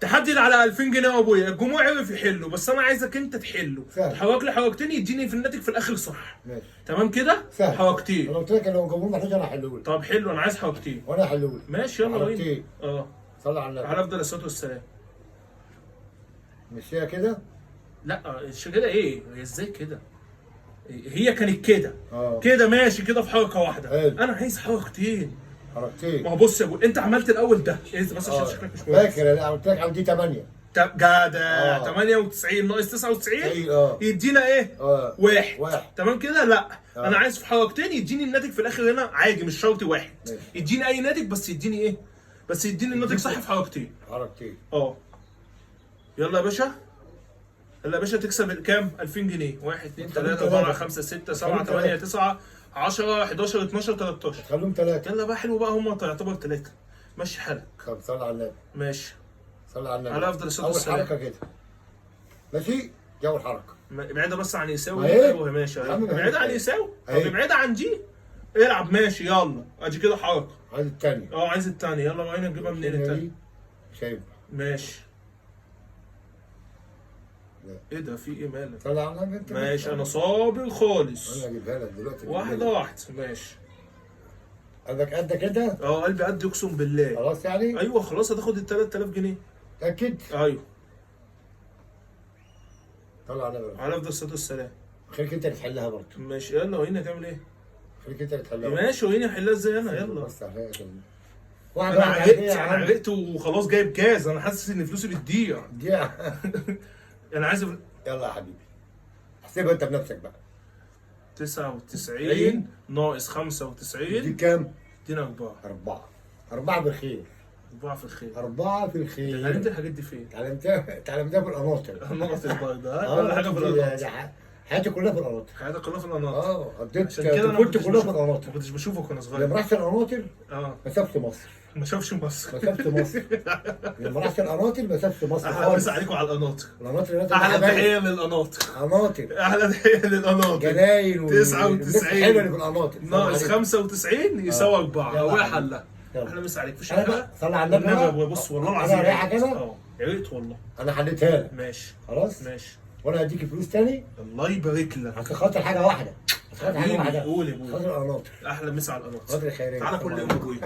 تحدد على 2000 جنيه يا ابويا. الجمهور عرف يحله بس انا عايزك انت تحله. سهل. تحرك لي حركتين يديني في الناتج في الاخر صح. ماشي. تمام كده؟ سهل. حركتين. انا قلت لك لو الجمهور محتاج انا احله لك. طب حلو، انا عايز حركتين. وانا احله لك. ماشي يلا بينا. حركتين. اه صلي على النبي. على افضل الصلاه والسلام. مشيها كده. لا كده ايه؟ هي ازاي كده؟ هي كانت كده. اه. كده ماشي كده في حركه واحده. حلو. انا عايز حركتين. حركتين. ما هو بص يا ابو، انت عملت الاول ده ايه بس عشان شكلك مش كويس. فاكر انا قلت لك عندي 8. جدع. 98 ناقص 99 اه. يدينا ايه؟ اه. واحد. تمام كده؟ لا اه. انا عايز في حركتين يديني الناتج في الاخر هنا عادي، مش شرط واحد. ماشي. يديني اي ناتج بس يديني ايه؟ بس يديني الناتج صح في حركتين. حركتين. اه يلا يا باشا. يلا يا باشا تكسب كام؟ 2000 جنيه. 1 2 3 4 5 6 7 8 9 10 11 12 13. خلوهم 3. يلا بقى حلو بقى، هم يعتبر 3. ماشي حالك. طب صلي على النبي. ماشي. صلي على النبي. على أفضل الصلاة والسلام. اول حركه كده. ماشي. دي اول حركه. ابعدها بس عن يساوي. اهي. ايوه ماشي اهي. يا عم ابعدها عن اهي. يساوي. طب اهي. ابعدها عن جي. العب ماشي يلا. ادي كده حركه. عايز الثانيه. اه عايز الثانيه. يلا وين نجيبها منين الثانيه؟ شايف. ماشي. لا. ايه ده في ايه مالك؟ صلي على النبي انت. ماشي انا صابر خالص. انا هجيبها لك دلوقتي. واحده واحده ماشي. قلبك قد كده. اه قلبي قد اقسم بالله. خلاص يعني. ايوه خلاص هتاخد ال 3000 جنيه. تاكد. ايوه. صلي على النبي. على افضل الصلاه والسلام. خليك انت اللي تحلها برضه. ماشي يلا وهنا هتعمل ايه؟ خليك انت اللي تحلها. ماشي وهنا حلها ازاي انا يلا. بس عليها كده. انا عرقت انا عرقت وخلاص جايب جاز. انا حاسس ان فلوسي بتضيع. دي. انا عايز يلا يا حبيبي. احسبها انت بنفسك بقى. 99 ناقص دي 95 كام؟ ادينا 4. 4. 4 بالخير. 4 في الخير. 4 في انت الخير. اتعلمت الحاجات دي فين؟ اتعلمتها في القناطر. نقط البيض ها؟ كل حاجه في دي- القناطر. دي حياتي كلها في القناطر. حياتك كلها في القناطر. قضيت عشان كده انا ما طفولتي كنتش كلها في بشوف- القناطر. ما كنتش بشوفك وانا لما صغير. رحت القناطر اه مسافة مصر. ما شافش مصر. مسافة مصر. لما رحت القناطر مسافة مصر احلى خالص. مسا عليكم على القناطر. القناطر هناك احلى حبايب. تحيه للقناطر. قناطر. احلى تحيه للقناطر. جناين 99 حلوه اللي في القناطر. ناقص 95 يساوي 4. يلا هو يا حلها. يلا. احلى مسا عليك. مفيش انا حاجه؟ بقى صلي على النبي والنبي بقى. بص والله انا العظيم رايحه كده. يا ريت والله. انا حليتها لك. ماشي خلاص. ماشي. وانا هديك فلوس تاني الله يبارك لك. عشان خاطر حاجه واحده. عشان خاطر حاجه حبيبي واحده. قول يا ابويا. خاطر القناطر. احلى مسا على القناطر. خاطر الخيريه. تعالى كل يوم يا ابويا.